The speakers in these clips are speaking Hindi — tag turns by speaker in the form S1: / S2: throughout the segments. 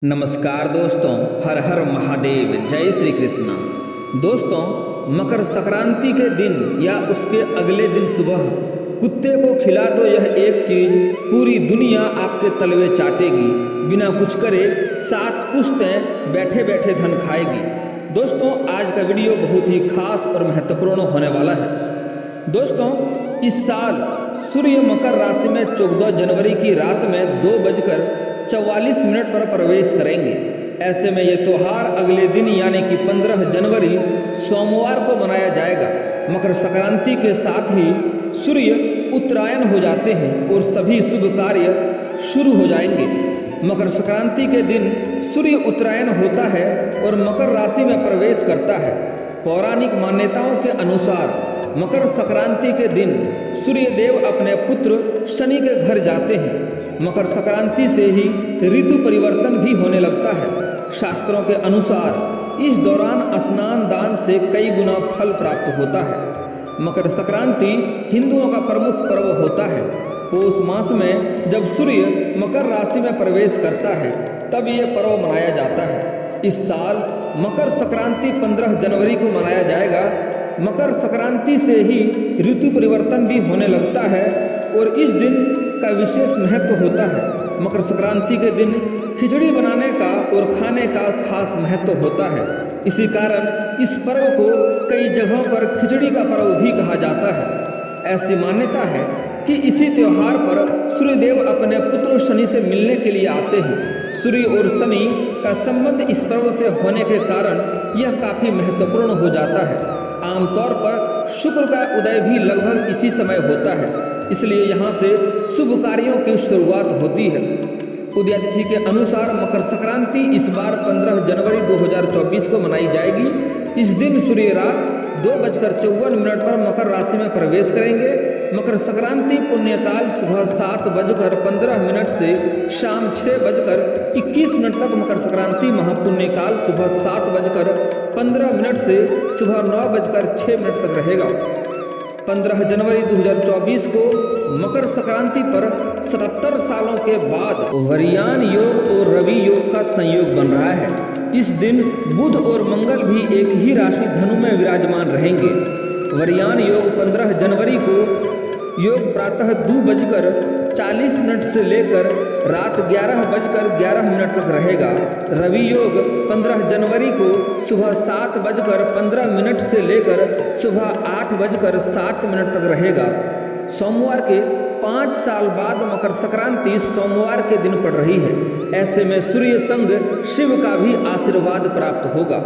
S1: नमस्कार दोस्तों, हर हर महादेव, जय श्री कृष्णा। दोस्तों, मकर संक्रांति के दिन या उसके अगले दिन सुबह कुत्ते को खिला दो यह एक चीज़, पूरी दुनिया आपके तलवे चाटेगी। बिना कुछ करे 7 पुश्तें बैठे बैठे धन खाएगी। दोस्तों, आज का वीडियो बहुत ही खास और महत्वपूर्ण होने वाला है। दोस्तों, इस साल सूर्य मकर राशि में 14 जनवरी की रात में 2:44 पर प्रवेश करेंगे। ऐसे में ये त्यौहार अगले दिन यानी कि 15 जनवरी सोमवार को मनाया जाएगा। मकर संक्रांति के साथ ही सूर्य उत्तरायण हो जाते हैं और सभी शुभ कार्य शुरू हो जाएंगे। मकर संक्रांति के दिन सूर्य उत्तरायण होता है और मकर राशि में प्रवेश करता है। पौराणिक मान्यताओं के अनुसार मकर संक्रांति के दिन सूर्य देव अपने पुत्र शनि के घर जाते हैं। मकर संक्रांति से ही ऋतु परिवर्तन भी होने लगता है। शास्त्रों के अनुसार इस दौरान स्नान दान से कई गुना फल प्राप्त होता है। मकर संक्रांति हिंदुओं का प्रमुख पर्व होता है। पौष मास में जब सूर्य मकर राशि में प्रवेश करता है तब ये पर्व मनाया जाता है। इस साल मकर संक्रांति 15 जनवरी को मनाया जाएगा। मकर संक्रांति से ही ऋतु परिवर्तन भी होने लगता है और इस दिन का विशेष महत्व होता है। मकर संक्रांति के दिन खिचड़ी बनाने का और खाने का खास महत्व होता है। इसी कारण इस पर्व को कई जगहों पर खिचड़ी का पर्व भी कहा जाता है। ऐसी मान्यता है कि इसी त्योहार पर सूर्यदेव अपने पुत्र शनि से मिलने के लिए आते हैं। सूर्य और शनि का संबंध इस पर्व से होने के कारण यह काफ़ी महत्वपूर्ण हो जाता है। आमतौर पर शुक्र का उदय भी लगभग इसी समय होता है, इसलिए यहाँ से शुभ कार्यों की शुरुआत होती है। उदय तिथि के अनुसार मकर संक्रांति इस बार 15 जनवरी 2024 को मनाई जाएगी। इस दिन सूर्य रात 2:54 पर मकर राशि में प्रवेश करेंगे। मकर संक्रांति पुण्यकाल सुबह 7:15 से शाम 6:21 तक मकर संक्रांति महापुण्यकाल सुबह 7:15 से सुबह 9:06 तक रहेगा। 15 जनवरी 2024 को मकर संक्रांति पर 77 सालों के बाद वरियान योग और रवि योग का संयोग बन रहा है। इस दिन बुध और मंगल भी एक ही राशि धनु में विराजमान रहेंगे। वरियान योग 15 जनवरी को योग प्रातः 2:40 से लेकर रात 11:11 तक रहेगा। रवि योग 15 जनवरी को सुबह 7:15 से लेकर सुबह 8:07 तक रहेगा। सोमवार के 5 साल बाद मकर संक्रांति सोमवार के दिन पड़ रही है। ऐसे में सूर्य संग शिव का भी आशीर्वाद प्राप्त होगा।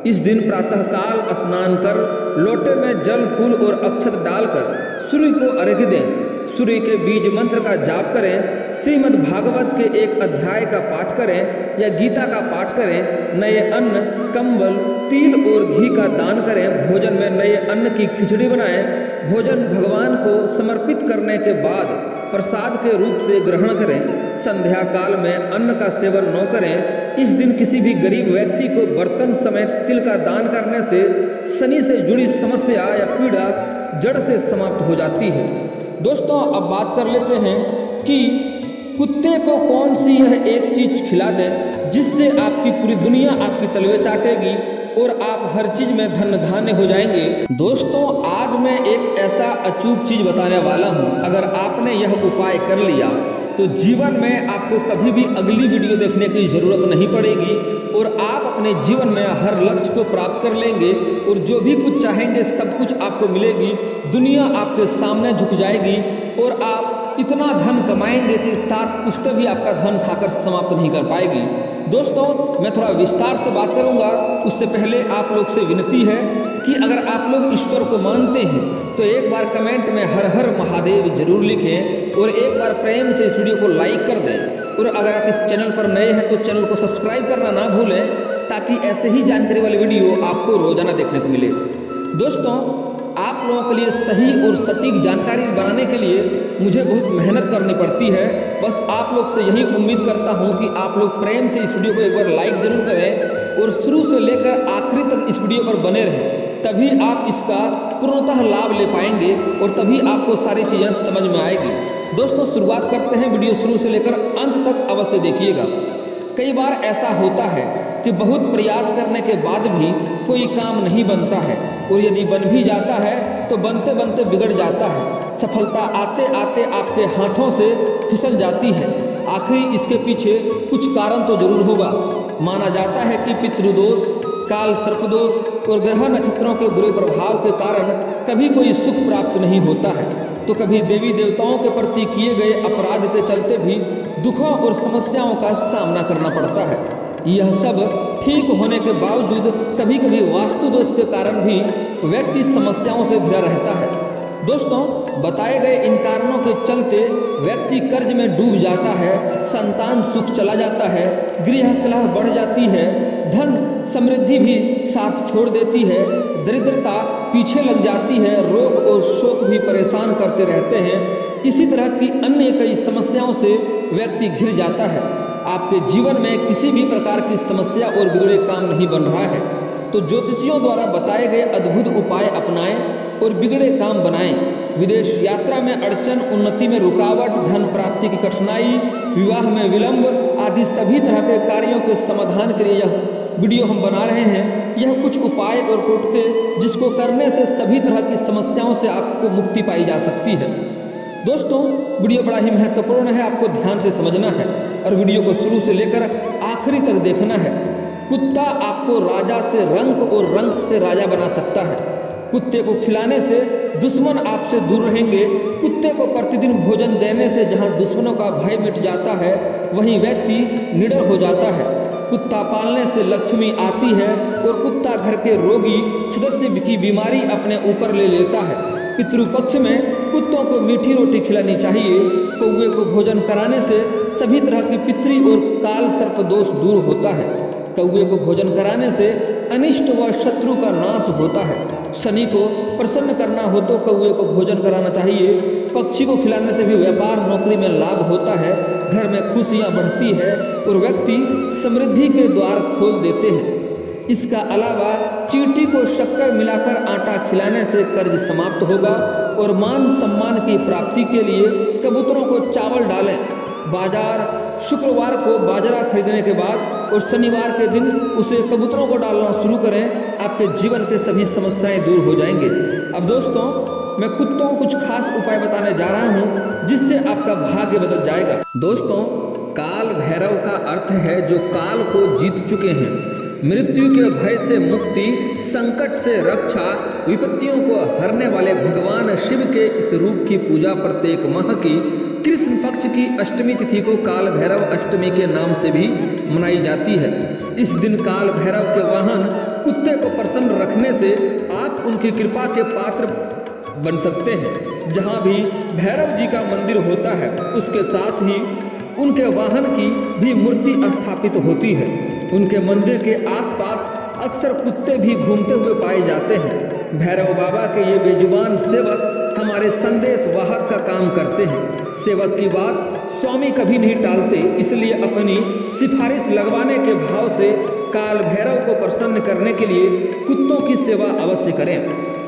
S1: इस दिन प्रातःकाल स्नान कर लोटे में जल फूल और अक्षत डालकर सूर्य को अर्घ्य दें। सूर्य के बीज मंत्र का जाप करें, श्रीमद् भागवत के एक अध्याय का पाठ करें या गीता का पाठ करें। नए अन्न, कंबल, तिल और घी का दान करें। भोजन में नए अन्न की खिचड़ी बनाएं। भोजन भगवान को समर्पित करने के बाद प्रसाद के रूप से ग्रहण करें। संध्या काल में अन्न का सेवन न करें। इस दिन किसी भी गरीब व्यक्ति को बर्तन समेत तिल का दान करने से शनि से जुड़ी समस्या या पीड़ा जड़ से समाप्त हो जाती है। दोस्तों, अब बात कर लेते हैं कि कुत्ते को कौन सी यह एक चीज़ खिला दें जिससे आपकी पूरी दुनिया आपकी तलवे चाटेगी और आप हर चीज़ में धन धान्य हो जाएंगे। दोस्तों, आज मैं एक ऐसा अचूक चीज़ बताने वाला हूँ। अगर आपने यह उपाय कर लिया तो जीवन में आपको कभी भी अगली वीडियो देखने की ज़रूरत नहीं पड़ेगी और आप अपने जीवन में हर लक्ष्य को प्राप्त कर लेंगे और जो भी कुछ चाहेंगे सब कुछ आपको मिलेगी। दुनिया आपके सामने झुक जाएगी और आप इतना धन कमाएंगे कि 7 पुश्तें भी आपका धन खाकर समाप्त नहीं कर पाएगी। दोस्तों, मैं थोड़ा विस्तार से बात करूंगा। उससे पहले आप लोग से विनती है कि अगर आप लोग ईश्वर को मानते हैं तो एक बार कमेंट में हर हर महादेव जरूर लिखें और एक बार प्रेम से इस वीडियो को लाइक कर दें। और अगर आप इस चैनल पर नए हैं तो चैनल को सब्सक्राइब करना ना भूलें ताकि ऐसे ही जानकारी वाली वीडियो आपको रोजाना देखने को मिले। दोस्तों, आप लोगों के लिए सही और सटीक जानकारी बनाने के लिए मुझे बहुत मेहनत करनी पड़ती है। बस आप लोग से यही उम्मीद करता हूं कि आप लोग प्रेम से इस वीडियो को एक बार लाइक जरूर करें और शुरू से लेकर आखिरी तक इस वीडियो पर बने रहें। तभी आप इसका पूर्णतः लाभ ले पाएंगे और तभी आपको सारी चीज़ें समझ में आएगी। दोस्तों, शुरुआत करते हैं। वीडियो शुरू से लेकर अंत तक अवश्य देखिएगा। कई बार ऐसा होता है कि बहुत प्रयास करने के बाद भी कोई काम नहीं बनता है, और यदि बन भी जाता है तो बनते बनते बिगड़ जाता है। सफलता आते आते आपके हाथों से फिसल जाती है। आखिर इसके पीछे कुछ कारण तो जरूर होगा। माना जाता है कि पितृदोष, काल सर्पदोष और ग्रह नक्षत्रों के बुरे प्रभाव के कारण कभी कोई सुख प्राप्त नहीं होता है, तो कभी देवी देवताओं के प्रति किए गए अपराध के चलते भी दुखों और समस्याओं का सामना करना पड़ता है। यह सब ठीक होने के बावजूद कभी कभी वास्तु दोष के कारण भी व्यक्ति समस्याओं से घिरा रहता है। दोस्तों, बताए गए इन कारणों के चलते व्यक्ति कर्ज में डूब जाता है, संतान सुख चला जाता है, गृह कलह बढ़ जाती है, धन समृद्धि भी साथ छोड़ देती है, दरिद्रता पीछे लग जाती है, रोग और शोक भी परेशान करते रहते हैं। इसी तरह की अन्य कई समस्याओं से व्यक्ति घिर जाता है। आपके जीवन में किसी भी प्रकार की समस्या और बिगड़े काम नहीं बन रहा है तो ज्योतिषियों द्वारा बताए गए अद्भुत उपाय अपनाएं और बिगड़े काम बनाएं। विदेश यात्रा में अड़चन, उन्नति में रुकावट, धन प्राप्ति की कठिनाई, विवाह में विलंब आदि सभी तरह के कार्यों के समाधान के लिए यह वीडियो हम बना रहे हैं। यह कुछ उपाय और टोटके जिसको करने से सभी तरह की समस्याओं से आपको मुक्ति पाई जा सकती है। दोस्तों, वीडियो बड़ा ही महत्वपूर्ण है, आपको ध्यान से समझना है और वीडियो को शुरू से लेकर आखिरी तक देखना है। कुत्ता आपको राजा से रंक और रंक से राजा बना सकता है। कुत्ते को खिलाने से दुश्मन आपसे दूर रहेंगे। कुत्ते को प्रतिदिन भोजन देने से जहां दुश्मनों का भय मिट जाता है वहीं व्यक्ति निडर हो जाता है। कुत्ता पालने से लक्ष्मी आती है और कुत्ता घर के रोगी सदस्य की बीमारी अपने ऊपर ले लेता है। पितृपक्ष में कुत्तों को मीठी रोटी खिलानी चाहिए। कौवे को भोजन कराने से सभी तरह की पितृ और काल सर्प दोष दूर होता है। कौवे को भोजन कराने से अनिष्ट व शत्रु का नाश होता है। शनि को प्रसन्न करना हो तो कौवे को भोजन कराना चाहिए। पक्षी को खिलाने से भी व्यापार नौकरी में लाभ होता है, घर में खुशियां बढ़ती है और व्यक्ति समृद्धि के द्वार खोल देते हैं। इसका अलावा चींटी को शक्कर मिलाकर आटा खिलाने से कर्ज समाप्त होगा और मान सम्मान की प्राप्ति के लिए कबूतरों को चावल डालें। बाजार शुक्रवार को बाजरा खरीदने के बाद और शनिवार के दिन उसे कबूतरों को डालना शुरू करें। आपके जीवन के सभी समस्याएं दूर हो जाएंगे। अब दोस्तों, मैं कुत्तों को कुछ खास उपाय बताने जा रहा हूं जिससे आपका भाग्य बदल जाएगा। दोस्तों, काल भैरव का अर्थ है जो काल को जीत चुके हैं। मृत्यु के भय से मुक्ति, संकट से रक्षा, विपत्तियों को हरने वाले भगवान शिव के इस रूप की पूजा प्रत्येक माह की कृष्ण पक्ष की अष्टमी तिथि को काल भैरव अष्टमी के नाम से भी मनाई जाती है। इस दिन काल भैरव के वाहन कुत्ते को प्रसन्न रखने से आप उनकी कृपा के पात्र बन सकते हैं। जहाँ भी भैरव जी का मंदिर होता है उसके साथ ही उनके वाहन की भी मूर्ति स्थापित होती है। उनके मंदिर के आसपास अक्सर कुत्ते भी घूमते हुए पाए जाते हैं। भैरव बाबा के ये बेजुबान सेवक हमारे संदेश वाहक का काम करते हैं। सेवक की बात स्वामी कभी नहीं टालते, इसलिए अपनी सिफारिश लगवाने के भाव से काल भैरव को प्रसन्न करने के लिए कुत्तों की सेवा अवश्य करें।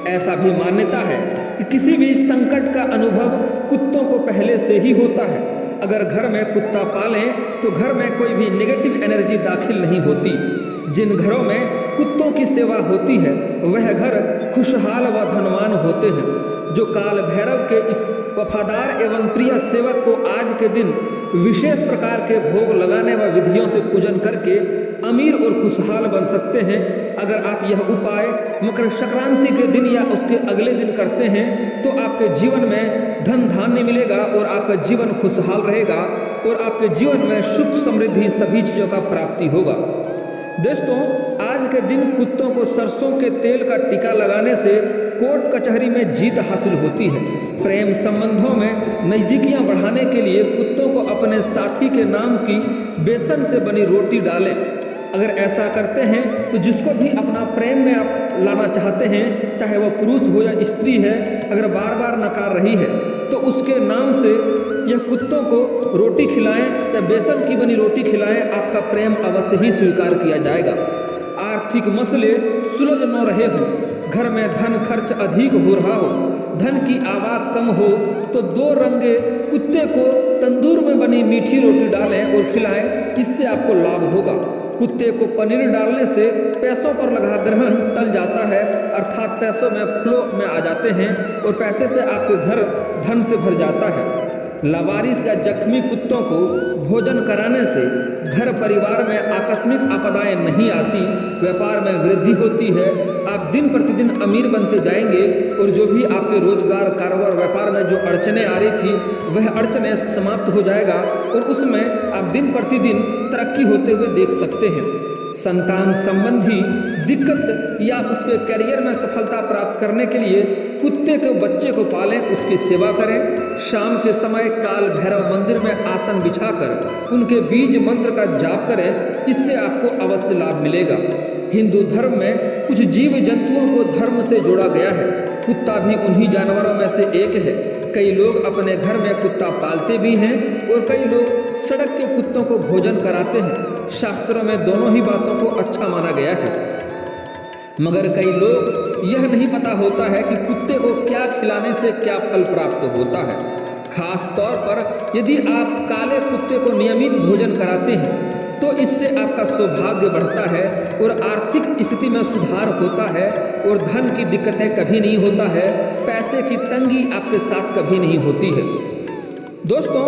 S1: ऐसा भी मान्यता है कि किसी भी संकट का अनुभव कुत्तों को पहले से ही होता है। अगर घर में कुत्ता पालें तो घर में कोई भी नेगेटिव एनर्जी दाखिल नहीं होती। जिन घरों में कुत्तों की सेवा होती है वह घर खुशहाल व धनवान होते हैं। जो काल भैरव के इस वफादार एवं प्रिय सेवक को आज के दिन विशेष प्रकार के भोग लगाने व विधियों से पूजन करके अमीर और खुशहाल बन सकते हैं। अगर आप यह उपाय मकर संक्रांति के दिन या उसके अगले दिन करते हैं तो आपके जीवन में धन धान्य मिलेगा और आपका जीवन खुशहाल रहेगा और आपके जीवन में सुख समृद्धि सभी चीज़ों का प्राप्ति होगा। दोस्तों, आज के दिन कुत्तों को सरसों के तेल का टीका लगाने से कोर्ट कचहरी में जीत हासिल होती है। प्रेम संबंधों में नज़दीकियां बढ़ाने के लिए कुत्तों को अपने साथी के नाम की बेसन से बनी रोटी डालें। अगर ऐसा करते हैं तो जिसको भी अपना प्रेम में आप लाना चाहते हैं, चाहे वह पुरुष हो या स्त्री है, अगर बार बार नकार रही है तो उसके नाम से यह कुत्तों को रोटी खिलाएं या बेसन की बनी रोटी खिलाएं। आपका प्रेम अवश्य ही स्वीकार किया जाएगा। आर्थिक मसले सुलझ न रहे हो, घर में धन खर्च अधिक हो रहा हो, धन की आवक कम हो तो 2 रंगे कुत्ते को तंदूर में बनी मीठी रोटी डालें और खिलाएं, इससे आपको लाभ होगा। कुत्ते को पनीर डालने से पैसों पर लगा ग्रहण टल जाता है, अर्थात पैसों में फ्लो में आ जाते हैं और पैसे से आपके घर धन से भर जाता है। लावारिस या जख्मी कुत्तों को भोजन कराने से घर परिवार में आकस्मिक आपदाएं नहीं आती, व्यापार में वृद्धि होती है, आप दिन प्रतिदिन अमीर बनते जाएंगे और जो भी आपके रोजगार, कारोबार, व्यापार में जो अड़चने आ रही थी वह अड़चने समाप्त हो जाएगा और उसमें आप दिन प्रतिदिन तरक्की होते हुए देख सकते हैं। संतान संबंधी दिक्कत या उसके करियर में सफलता प्राप्त करने के लिए कुत्ते के बच्चे को पालें, उसकी सेवा करें। शाम के समय काल भैरव मंदिर में आसन बिछाकर उनके बीज मंत्र का जाप करें, इससे आपको अवश्य लाभ मिलेगा। हिंदू धर्म में कुछ जीव जंतुओं को धर्म से जोड़ा गया है, कुत्ता भी उन्हीं जानवरों में से एक है। कई लोग अपने घर में कुत्ता पालते भी हैं और कई लोग सड़क के कुत्तों को भोजन कराते हैं। शास्त्रों में दोनों ही बातों को अच्छा माना गया है, मगर कई लोग यह नहीं पता होता है कि कुत्ते को क्या खिलाने से क्या फल प्राप्त होता है। खास तौर पर यदि आप काले कुत्ते को नियमित भोजन कराते हैं तो इससे आपका सौभाग्य बढ़ता है और आर्थिक स्थिति में सुधार होता है और धन की दिक्कतें कभी नहीं होता है, पैसे की तंगी आपके साथ कभी नहीं होती है। दोस्तों,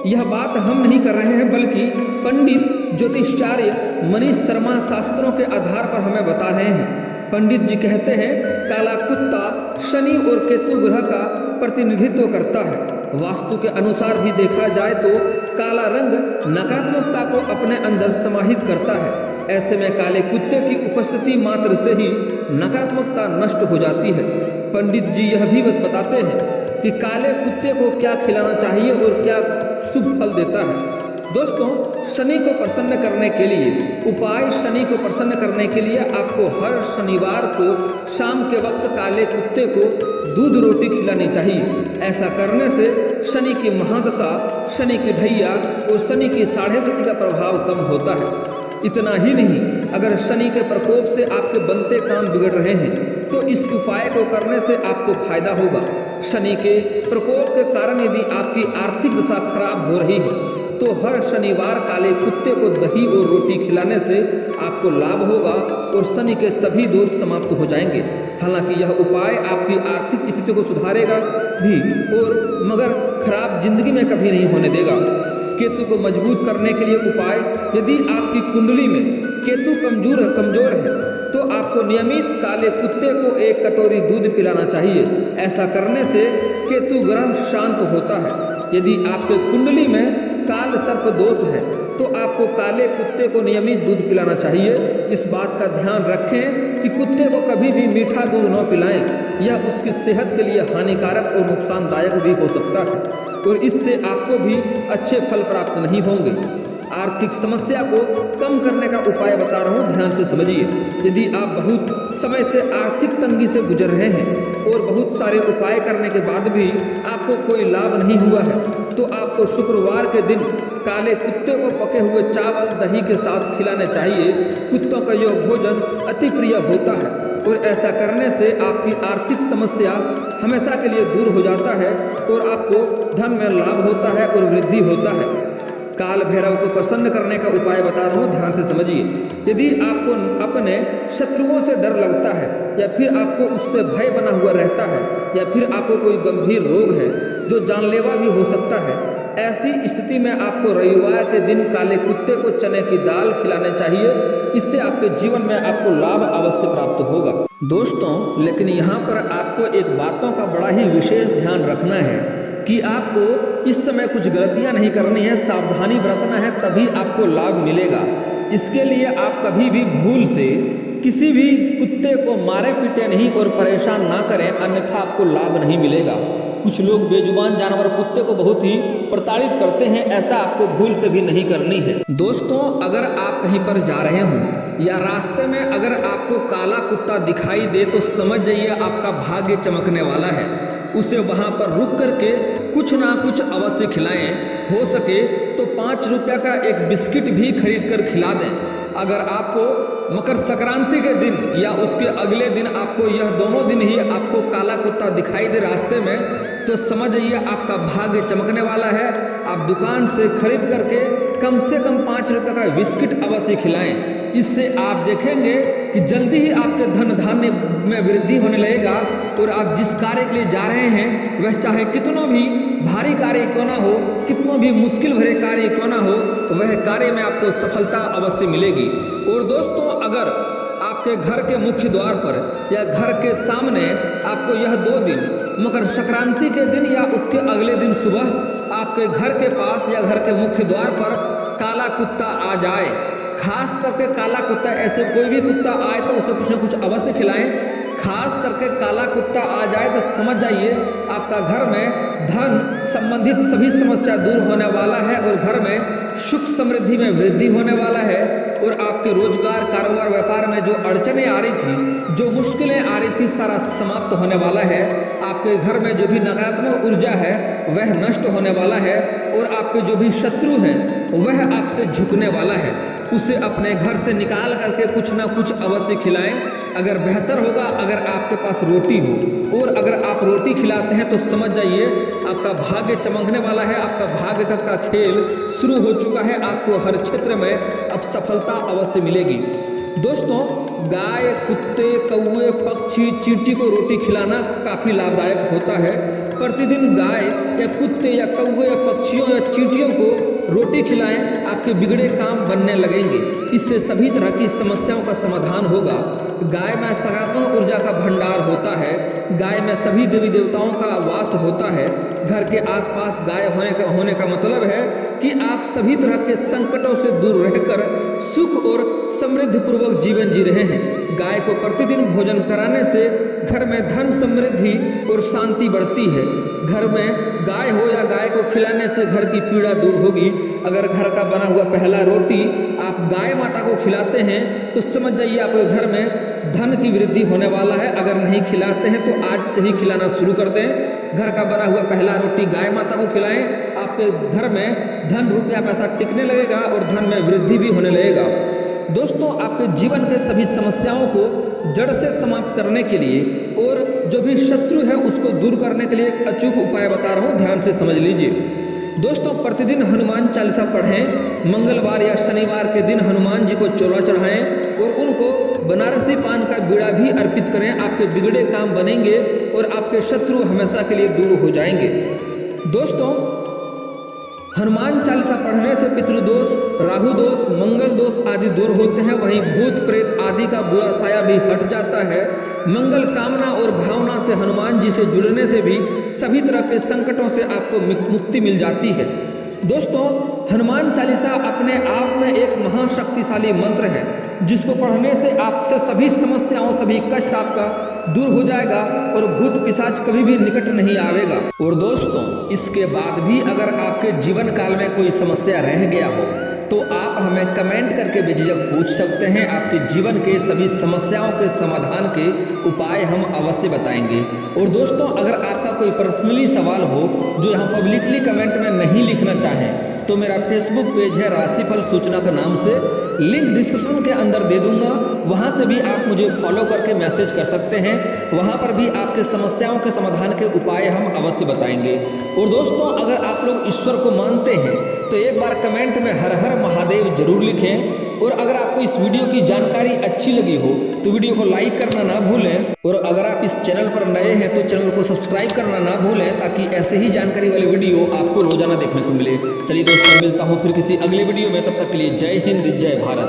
S1: यह बात हम नहीं कर रहे हैं, बल्कि पंडित ज्योतिषाचार्य मनीष शर्मा शास्त्रों के आधार पर हमें बता रहे हैं। पंडित जी कहते हैं काला कुत्ता शनि और केतु ग्रह का प्रतिनिधित्व करता है। वास्तु के अनुसार भी देखा जाए तो काला रंग नकारात्मकता को अपने अंदर समाहित करता है। ऐसे में काले कुत्ते की उपस्थिति मात्र से ही नकारात्मकता नष्ट हो जाती है। पंडित जी यह भी बताते हैं कि काले कुत्ते को क्या खिलाना चाहिए और क्या शुभ फल देता है। दोस्तों, शनि को प्रसन्न करने के लिए उपाय, शनि को प्रसन्न करने के लिए आपको हर शनिवार को शाम के वक्त काले कुत्ते को दूध रोटी खिलानी चाहिए। ऐसा करने से शनि की महादशा, शनि की ढैया और शनि की 7.5 का प्रभाव कम होता है। इतना ही नहीं, अगर शनि के प्रकोप से आपके बनते काम बिगड़ रहे हैं तो इस उपाय को करने से आपको फायदा होगा। शनि के प्रकोप के कारण यदि आपकी आर्थिक दशा खराब हो रही है तो हर शनिवार काले कुत्ते को दही और रोटी खिलाने से आपको लाभ होगा और शनि के सभी दोष समाप्त हो जाएंगे। हालांकि यह उपाय आपकी आर्थिक स्थिति को सुधारेगा भी और मगर खराब जिंदगी में कभी नहीं होने देगा। केतु को मजबूत करने के लिए उपाय, यदि आपकी कुंडली में केतु कमजोर है तो आपको नियमित काले कुत्ते को 1 कटोरी दूध पिलाना चाहिए। ऐसा करने से केतु ग्रह शांत होता है। यदि आपके कुंडली में काल सर्प दोष है तो आपको काले कुत्ते को नियमित दूध पिलाना चाहिए। इस बात का ध्यान रखें कि कुत्ते को कभी भी मीठा दूध न पिलाएं, यह उसकी सेहत के लिए हानिकारक और नुकसानदायक भी हो सकता है और इससे आपको भी अच्छे फल प्राप्त नहीं होंगे। आर्थिक समस्या को कम करने का उपाय बता रहा हूँ, ध्यान से समझिए। यदि आप बहुत समय से आर्थिक तंगी से गुजर रहे हैं और बहुत सारे उपाय करने के बाद भी आपको कोई लाभ नहीं हुआ है तो आपको शुक्रवार के दिन काले कुत्ते को पके हुए चावल दही के साथ खिलाने चाहिए। कुत्तों का यह भोजन अति प्रिय होता है और ऐसा करने से आपकी आर्थिक समस्या हमेशा के लिए दूर हो जाता है और आपको धन में लाभ होता है और वृद्धि होता है। काल भैरव को प्रसन्न करने का उपाय बता रहा हूँ, ध्यान से समझिए। यदि आपको अपने शत्रुओं से डर लगता है या फिर आपको उससे भय बना हुआ रहता है या फिर आपको कोई गंभीर रोग है जो जानलेवा भी हो सकता है, ऐसी स्थिति में आपको रविवार के दिन काले कुत्ते को चने की दाल खिलाने चाहिए। इससे आपके जीवन में आपको लाभ अवश्य प्राप्त होगा। दोस्तों, लेकिन यहाँ पर आपको एक बातों का बड़ा ही विशेष ध्यान रखना है कि आपको इस समय कुछ गलतियाँ नहीं करनी है, सावधानी बरतना है, तभी आपको लाभ मिलेगा। इसके लिए आप कभी भी भूल से किसी भी कुत्ते को मारे पीटे नहीं और परेशान ना करें, अन्यथा आपको लाभ नहीं मिलेगा। कुछ लोग बेजुबान जानवर कुत्ते को बहुत ही प्रताड़ित करते हैं, ऐसा आपको भूल से भी नहीं करनी है। दोस्तों, अगर आप कहीं पर जा रहे हों या रास्ते में अगर आपको काला कुत्ता दिखाई दे तो समझ जाइए आपका भाग्य चमकने वाला है। उसे वहाँ पर रुक करके कुछ ना कुछ अवश्य खिलाएं। हो सके तो 5 रुपये का एक बिस्किट भी खरीद कर खिला दें। अगर आपको मकर संक्रांति के दिन या उसके अगले दिन आपको यह दोनों दिन ही आपको काला कुत्ता दिखाई दे रास्ते में तो समझ जाइए आपका भाग्य चमकने वाला है। आप दुकान से खरीद करके कम से कम 5 रुपये का बिस्किट अवश्य खिलाएं। इससे आप देखेंगे कि जल्दी ही आपके धन धान्य में वृद्धि होने लगेगा और आप जिस कार्य के लिए जा रहे हैं वह चाहे कितना भी भारी कार्य क्यों ना हो, कितना भी मुश्किल भरे कार्य क्यों ना हो, वह कार्य में आपको सफलता अवश्य मिलेगी। और दोस्तों, अगर आपके घर के मुख्य द्वार पर या घर के सामने आपको यह 2 दिन मकर संक्रांति के दिन या उसके अगले दिन सुबह आपके घर के पास या घर के मुख्य द्वार पर काला कुत्ता आ जाए, खास करके काला कुत्ता, ऐसे कोई भी कुत्ता आए तो उसे कुछ न कुछ अवश्य खिलाएं। खास करके काला कुत्ता आ जाए तो समझ जाइए आपका घर में धन संबंधित सभी समस्या दूर होने वाला है और घर में सुख समृद्धि में वृद्धि होने वाला है। और आपके रोजगार, कारोबार, व्यापार में जो अड़चनें आ रही थी, जो मुश्किलें आ रही थी, सारा समाप्त होने वाला है। आपके घर में जो भी नकारात्मक ऊर्जा है वह नष्ट होने वाला है और आपके जो भी शत्रु हैं वह आपसे झुकने वाला है। उसे अपने घर से निकाल करके कुछ ना कुछ अवश्य खिलाएं। अगर बेहतर होगा अगर आपके पास रोटी हो, और अगर आप रोटी खिलाते हैं तो समझ जाइए आपका भाग्य चमकने वाला है। आपका भाग्य का खेल शुरू हो चुका है। आपको हर क्षेत्र में अब सफलता अवश्य मिलेगी। दोस्तों, गाय, कुत्ते, कौवे, पक्षी, चींटी को रोटी खिलाना काफ़ी लाभदायक होता है। प्रतिदिन गाय या कुत्ते या कौवे या पक्षियों या चींटियों को रोटी खिलाएं, आपके बिगड़े काम बनने लगेंगे। इससे सभी तरह की समस्याओं का समाधान होगा। गाय में सकारात्मक ऊर्जा का भंडार होता है। गाय में सभी देवी देवताओं का वास होता है। घर के आसपास गाय होने का मतलब है कि आप सभी तरह के संकटों से दूर रहकर सुख और समृद्धि पूर्वक जीवन जी रहे हैं। गाय को प्रतिदिन भोजन कराने से घर में धन, समृद्धि और शांति बढ़ती है। घर में गाय हो या गाय को खिलाने से घर की पीड़ा दूर होगी। अगर घर का बना हुआ पहला रोटी आप गाय माता को खिलाते हैं तो समझ जाइए आपके घर में धन की वृद्धि होने वाला है। अगर नहीं खिलाते हैं तो आज से ही खिलाना शुरू कर दें। घर का बना हुआ पहला रोटी गाय माता को खिलाएं। आपके घर में धन, रुपया, पैसा टिकने लगेगा और धन में वृद्धि भी होने लगेगा। दोस्तों, आपके जीवन के सभी समस्याओं को जड़ से समाप्त करने के लिए और जो भी शत्रु है उसको दूर करने के लिए एक अचूक उपाय बता रहा हूँ, ध्यान से समझ लीजिए। दोस्तों, प्रतिदिन हनुमान चालीसा पढ़ें। मंगलवार या शनिवार के दिन हनुमान जी को चोला चढ़ाएं और उनको बनारसी पान का बीड़ा भी अर्पित करें। आपके बिगड़े काम बनेंगे और आपके शत्रु हमेशा के लिए दूर हो जाएंगे। दोस्तों, हनुमान चालीसा पढ़ने से पितृदोष, राहु दोष, मंगल दोष आदि दूर होते हैं। वहीं भूत प्रेत आदि का बुरा साया भी हट जाता है। मंगल कामना और भावना से हनुमान जी से जुड़ने से भी सभी तरह के संकटों से आपको मुक्ति मिल जाती है। दोस्तों, हनुमान चालीसा अपने आप में एक महाशक्तिशाली मंत्र है जिसको पढ़ने से आपसे सभी समस्याओं, सभी कष्ट आपका दूर हो जाएगा और भूत पिशाच कभी भी निकट नहीं आवेगा। और दोस्तों, इसके बाद भी अगर आपके जीवन काल में कोई समस्या रह गया हो तो आप हमें कमेंट करके बेझिझक पूछ सकते हैं। आपके जीवन के सभी समस्याओं के समाधान के उपाय हम अवश्य बताएंगे। और दोस्तों, अगर आपका कोई पर्सनली सवाल हो जो यहाँ पब्लिकली कमेंट में नहीं लिखना चाहें तो मेरा फेसबुक पेज है राशिफल सूचना के नाम से, लिंक डिस्क्रिप्शन के अंदर दे दूंगा। वहां से भी आप मुझे फॉलो करके मैसेज कर सकते हैं। वहां पर भी आपके समस्याओं के समाधान के उपाय हम अवश्य बताएंगे। और दोस्तों, अगर आप लोग ईश्वर को मानते हैं तो एक बार कमेंट में हर हर महादेव जरूर लिखें। और अगर आपको इस वीडियो की जानकारी अच्छी लगी हो तो वीडियो को लाइक करना ना भूलें। और अगर आप इस चैनल पर नए हैं तो चैनल को सब्सक्राइब करना ना भूलें ताकि ऐसे ही जानकारी वाले वीडियो आपको रोजाना देखने को मिले। चलिए दोस्तों, मिलता हूँ फिर किसी अगले वीडियो में। तब तक के लिए जय हिंद, जय भारत।